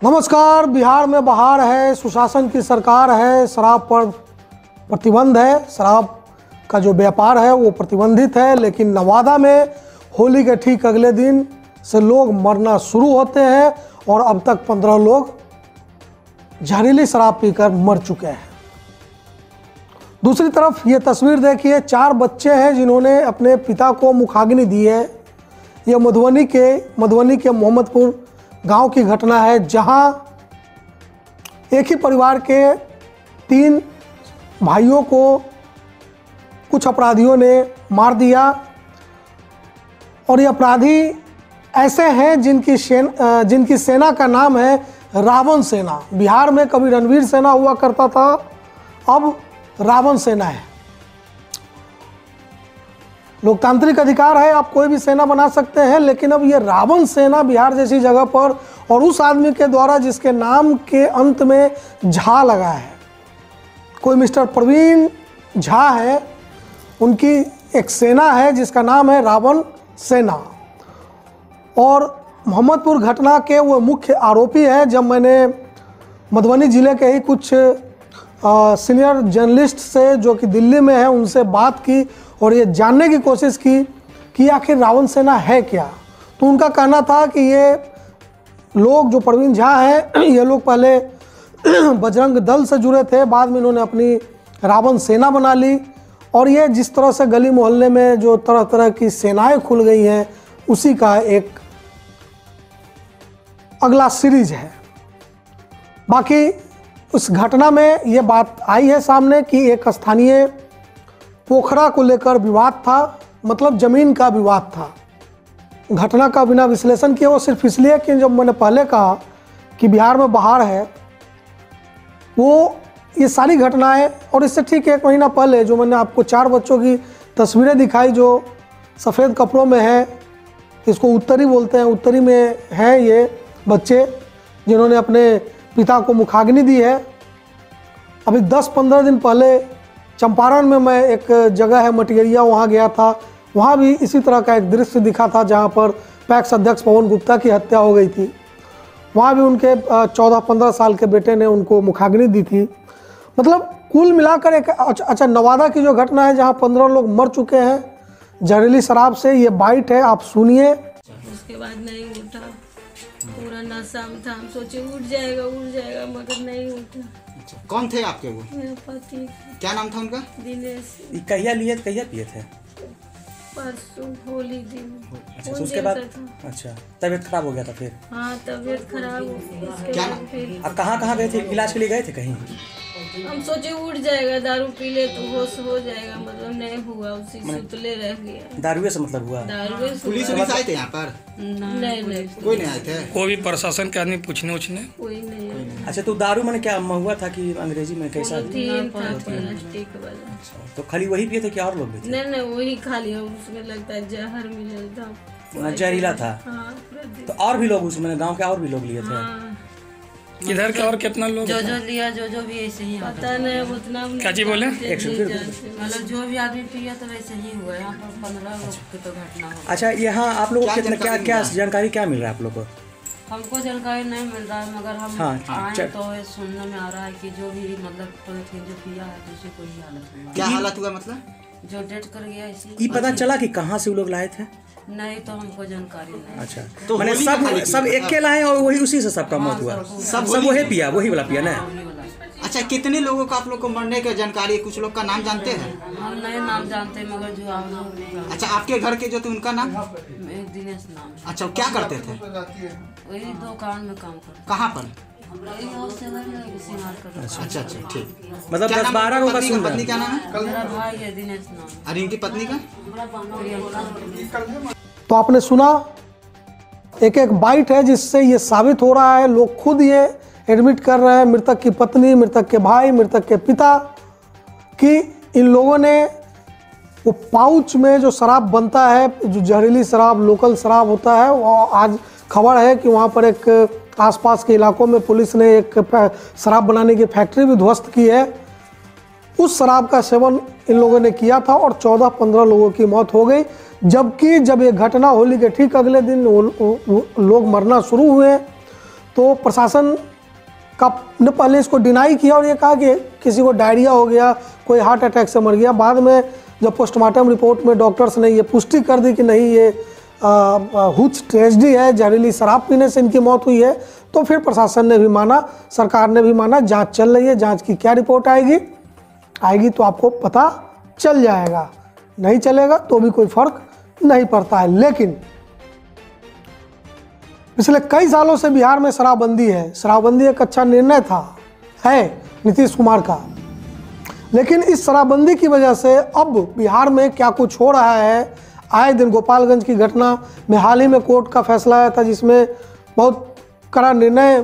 नमस्कार। बिहार में बहार है, सुशासन की सरकार है, शराब पर प्रतिबंध है, शराब का जो व्यापार है वो प्रतिबंधित है। लेकिन नवादा में होली के ठीक अगले दिन से लोग मरना शुरू होते हैं और अब तक 15 लोग जहरीली शराब पीकर मर चुके हैं। दूसरी तरफ ये तस्वीर देखिए, 4 बच्चे हैं जिन्होंने अपने पिता को मुखाग्नि दी है। ये मधुबनी के मोहम्मदपुर गांव की घटना है, जहां एक ही परिवार के 3 भाइयों को कुछ अपराधियों ने मार दिया। और ये अपराधी ऐसे हैं जिनकी सेना का नाम है रावण सेना। बिहार में कभी रणवीर सेना हुआ करता था, अब रावण सेना है। लोकतांत्रिक अधिकार है, आप कोई भी सेना बना सकते हैं, लेकिन अब ये रावण सेना बिहार जैसी जगह पर और उस आदमी के द्वारा जिसके नाम के अंत में झा लगा है, कोई मिस्टर प्रवीण झा है, उनकी एक सेना है जिसका नाम है रावण सेना। और मोहम्मदपुर घटना के वो मुख्य आरोपी हैं। जब मैंने मधुबनी ज़िले के ही कुछ सीनियर जर्नलिस्ट से जो कि दिल्ली में है उनसे बात की और ये जानने की कोशिश की कि आखिर रावण सेना है क्या, तो उनका कहना था कि ये लोग जो प्रवीण झा हैं ये लोग पहले बजरंग दल से जुड़े थे, बाद में इन्होंने अपनी रावण सेना बना ली। और ये जिस तरह से गली मोहल्ले में जो तरह तरह की सेनाएं खुल गई हैं उसी का एक अगला सीरीज है। बाकी उस घटना में ये बात आई है सामने कि एक स्थानीय पोखरा को लेकर विवाद था, मतलब ज़मीन का विवाद था। घटना का बिना विश्लेषण किए वो सिर्फ इसलिए कि जब मैंने पहले कहा कि बिहार में बहार है, वो ये सारी घटनाएं और इससे ठीक 1 महीना पहले जो मैंने आपको 4 बच्चों की तस्वीरें दिखाई जो सफ़ेद कपड़ों में है, इसको उत्तरी बोलते हैं, उत्तरी में हैं ये बच्चे जिन्होंने अपने पिता को मुखाग्नि दी है। अभी 10-15 दिन पहले चंपारण में मैं एक जगह है मटियरिया, वहाँ गया था। वहाँ भी इसी तरह का एक दृश्य दिखा था जहाँ पर पैक्स अध्यक्ष पवन गुप्ता की हत्या हो गई थी। वहाँ भी उनके 14-15 साल के बेटे ने उनको मुखाग्नि दी थी। मतलब कुल मिलाकर एक अच्छा नवादा की जो घटना है जहाँ 15 लोग मर चुके हैं जहरीली शराब से। ये बाइट है, आप सुनिए। उसके बाद नहीं उठा, पूरा नशा में था। हम सोचे उठ जाएगा मगर नहीं उठा। कौन थे आपके वो? मेरा पति। क्या नाम था उनका? दिनेश। कहिया पिए थे? परसों होली दिन। अच्छा, तो उसके बाद अच्छा तबीयत खराब हो गया था फिर? हाँ, तबीयत खराब हो गई। क्या फिर अब कहाँ गए थे? इलाज के लिए गए थे कहीं? हम सोचे उठ जाएगा, दारू पी ले तो होश हो जाएगा, मतलब नहीं हुआ, उसी सुतले रह गया। दारुए से मतलब हुआ? दारुए से। पुलिस आए थे यहाँ पर? नहीं कोई नहीं आए थे। कोई भी प्रशासन के आदमी पूछने कोई नहीं। अच्छा, तो दारू मैंने क्या हुआ था कि अंग्रेजी में कैसा? प्लास्टिक वाला। तो खाली वही पिए थे कि और लोग भी थे? नहीं, वही खा लिया। उसमें लगता है जहर मिलल था, जहरीला था। हाँ, तो और भी लोग उसमें गाँव के और भी लोग लिए थे? हाँ। इधर के और कितना लोग? जो लिया जो भी ऐसे ही पता नहीं उतना। क्या जी बोले? मतलब जो भी आदमी पिया तो वैसे ही हुआ। यहाँ पर 15 लोग की तो घटना हो। अच्छा, यहाँ आप लोग को क्या जानकारी क्या मिल रहा है आप लोग को? हमको जानकारी नहीं मिल रहा है, मगर हम आए तो ये सुनने में आ रहा है कि जो भी मतलब जो पिया है तो उसे कोई हालत हुआ। क्या हालत हुआ? मतलब जो डेथ कर गया इसी। ये पता चला कि कहाँ से वो लोग लाए थे? नहीं, तो हमको जानकारी नहीं। अच्छा, तो मैंने सब एक के लाए और वही उसी से सबका मौत हुआ? सब वही पिया, वही वाला पिया ना? अच्छा, कितने लोगों का आप लोग को मरने की जानकारी? कुछ लोग का नाम जानते हैं? हम नहीं नाम जानते, मगर जो आप लोग। अच्छा, आपके घर के जो थे उनका नाम? दिनेश नाम। अच्छा, क्या करते थे? वही दुकान में काम करते। कहाँ पर? अच्छा, ठीक। मतलब 10-12 लोग का सुन रहा है। पत्नी क्या नाम है? मेरा भाई है दिनेश नाम। और इनकी पत्नी का? तो आपने सुना, एक बाइट है जिससे ये साबित हो रहा है, लोग खुद ये एडमिट कर रहे हैं, मृतक की पत्नी, मृतक के भाई, मृतक के पिता, कि इन लोगों ने वो पाउच में जो शराब बनता है, जो जहरीली शराब, लोकल शराब होता है, वो आज खबर है कि वहाँ पर एक आसपास के इलाकों में पुलिस ने एक शराब बनाने की फैक्ट्री भी ध्वस्त की है। उस शराब का सेवन इन लोगों ने किया था और 14-15 लोगों की मौत हो गई। जबकि जब ये घटना होली के ठीक अगले दिन लोग मरना शुरू हुए तो प्रशासन का ने पहले इसको डिनाई किया और ये कहा कि किसी को डायरिया हो गया, कोई हार्ट अटैक से मर गया। बाद में जब पोस्टमार्टम रिपोर्ट में डॉक्टर्स ने ये पुष्टि कर दी कि नहीं, ये हुच ट्रेजेडी है, जहरीली शराब पीने से इनकी मौत हुई है, तो फिर प्रशासन ने भी माना, सरकार ने भी माना। जांच चल रही है, जांच की क्या रिपोर्ट आएगी तो आपको पता चल जाएगा। नहीं चलेगा तो भी कोई फर्क नहीं पड़ता है। लेकिन पिछले कई सालों से बिहार में शराबबंदी है। शराबबंदी एक अच्छा निर्णय है नीतीश कुमार का, लेकिन इस शराबबंदी की वजह से अब बिहार में क्या कुछ हो रहा है। आए दिन गोपालगंज की घटना में हाल ही में कोर्ट का फैसला आया था, जिसमें बहुत कड़ा निर्णय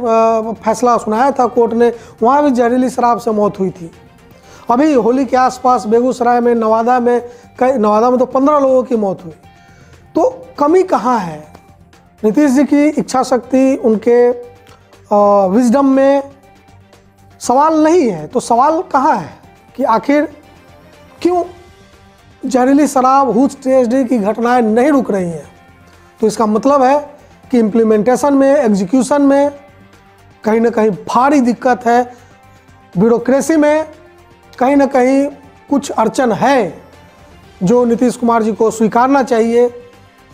फैसला सुनाया था कोर्ट ने। वहाँ भी जहरीली शराब से मौत हुई थी। अभी होली के आसपास बेगूसराय में, नवादा में तो 15 लोगों की मौत हुई। तो कमी कहाँ है? नीतीश जी की इच्छा शक्ति, उनके विजडम में सवाल नहीं है। तो सवाल कहाँ है कि आखिर क्यों जहरीली शराब, हुच ट्रेजेडी की घटनाएं नहीं रुक रही हैं? तो इसका मतलब है कि इम्प्लीमेंटेशन में, एग्जीक्यूशन में कहीं ना कहीं भारी दिक्कत है। ब्यूरोक्रेसी में कहीं ना कहीं कुछ अड़चन है जो नीतीश कुमार जी को स्वीकारना चाहिए।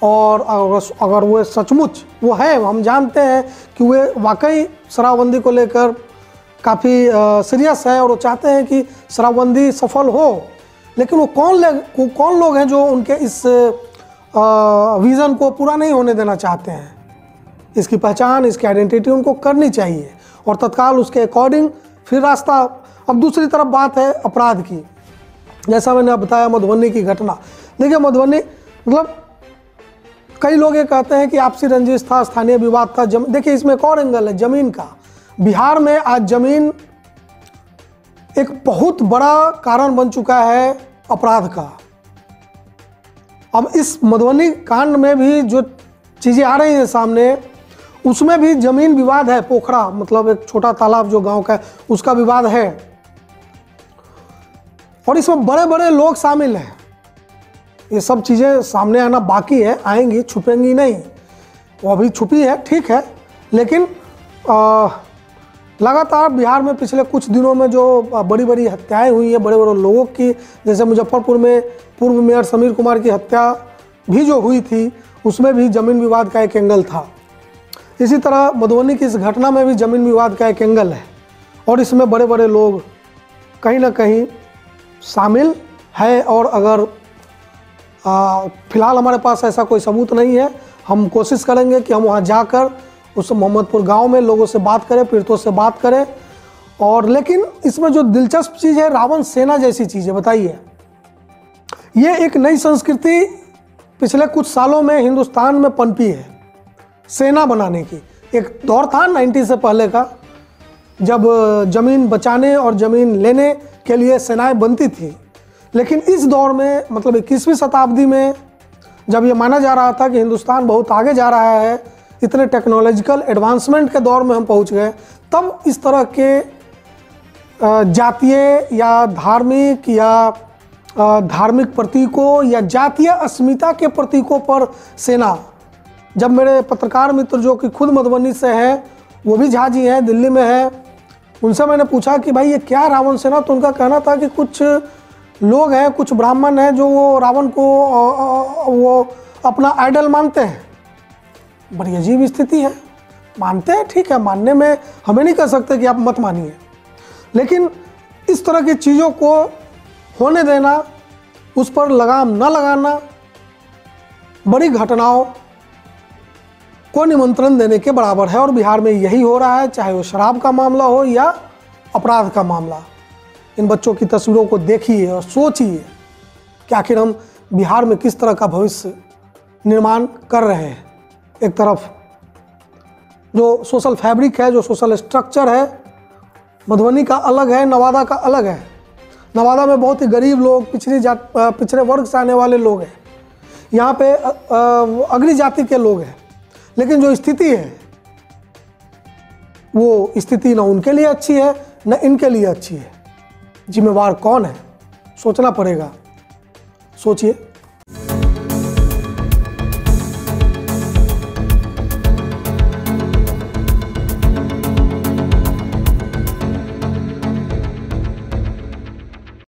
और अगर वो सचमुच वो है, हम जानते हैं कि वे वाकई शराबबंदी को लेकर काफ़ी सीरियस है और वो चाहते हैं कि शराबबंदी सफल हो, लेकिन वो कौन लोग हैं जो उनके इस विज़न को पूरा नहीं होने देना चाहते हैं? इसकी पहचान, इसकी आइडेंटिटी उनको करनी चाहिए और तत्काल उसके अकॉर्डिंग फिर रास्ता। अब दूसरी तरफ बात है अपराध की। जैसा मैंने बताया मधुबनी की घटना, देखिए मधुबनी मतलब कई लोग ये कहते हैं कि आपसी रंजिश था, स्थानीय विवाद था। देखिए इसमें एक और एंगल है ज़मीन का। बिहार में आज ज़मीन एक बहुत बड़ा कारण बन चुका है अपराध का। अब इस मधुबनी कांड में भी जो चीज़ें आ रही हैं सामने, उसमें भी ज़मीन विवाद है। पोखरा मतलब एक छोटा तालाब जो गांव का है, उसका विवाद है और इसमें बड़े बड़े लोग शामिल हैं। ये सब चीज़ें सामने आना बाकी है, आएंगी, छुपेंगी नहीं। वो अभी छुपी है, ठीक है, लेकिन लगातार बिहार में पिछले कुछ दिनों में जो बड़ी बड़ी हत्याएं हुई हैं बड़े बड़े लोगों की, जैसे मुजफ्फरपुर में पूर्व मेयर समीर कुमार की हत्या भी जो हुई थी, उसमें भी ज़मीन विवाद का एक एंगल था। इसी तरह मधुबनी की इस घटना में भी ज़मीन विवाद का एक एंगल है और इसमें बड़े बड़े लोग कहीं ना कहीं शामिल है। और अगर फ़िलहाल हमारे पास ऐसा कोई सबूत नहीं है, हम कोशिश करेंगे कि हम वहाँ जाकर उस मोहम्मदपुर गांव में लोगों से बात करें, पीड़ितों से बात करें। और लेकिन इसमें जो दिलचस्प चीज़ है, रावण सेना जैसी चीज़ें बताइए। ये एक नई संस्कृति पिछले कुछ सालों में हिंदुस्तान में पनपी है, सेना बनाने की। एक दौर था 90 से पहले का, जब ज़मीन बचाने और ज़मीन लेने के लिए सेनाएं बनती थी। लेकिन इस दौर में मतलब 21वीं शताब्दी में जब ये माना जा रहा था कि हिंदुस्तान बहुत आगे जा रहा है, इतने टेक्नोलॉजिकल एडवांसमेंट के दौर में हम पहुंच गए, तब इस तरह के जातीय या धार्मिक प्रतीकों या जातीय अस्मिता के प्रतीकों पर सेना। जब मेरे पत्रकार मित्र जो कि खुद मधुबनी से हैं, वो भी झाजी हैं, दिल्ली में हैं, उनसे मैंने पूछा कि भाई ये क्या रावण सेना, तो उनका कहना था कि कुछ लोग हैं, कुछ ब्राह्मण हैं जो वो रावण को वो अपना आइडल मानते हैं। बड़ी अजीब स्थिति है। मानते हैं, ठीक है, मानने में हमें नहीं कह सकते कि आप मत मानिए, लेकिन इस तरह की चीज़ों को होने देना, उस पर लगाम न लगाना, बड़ी घटनाओं को निमंत्रण देने के बराबर है। और बिहार में यही हो रहा है, चाहे वो शराब का मामला हो या अपराध का मामला। इन बच्चों की तस्वीरों को देखिए और सोचिए कि आखिर हम बिहार में किस तरह का भविष्य निर्माण कर रहे हैं। एक तरफ जो सोशल फैब्रिक है, जो सोशल स्ट्रक्चर है, मधुबनी का अलग है, नवादा का अलग है। नवादा में बहुत ही गरीब लोग, पिछड़े वर्ग से आने वाले लोग हैं, यहाँ पे अग्री जाति के लोग हैं, लेकिन जो स्थिति है वो स्थिति न उनके लिए अच्छी है न इनके लिए अच्छी है। जिम्मेवार कौन है, सोचना पड़ेगा। सोचिए।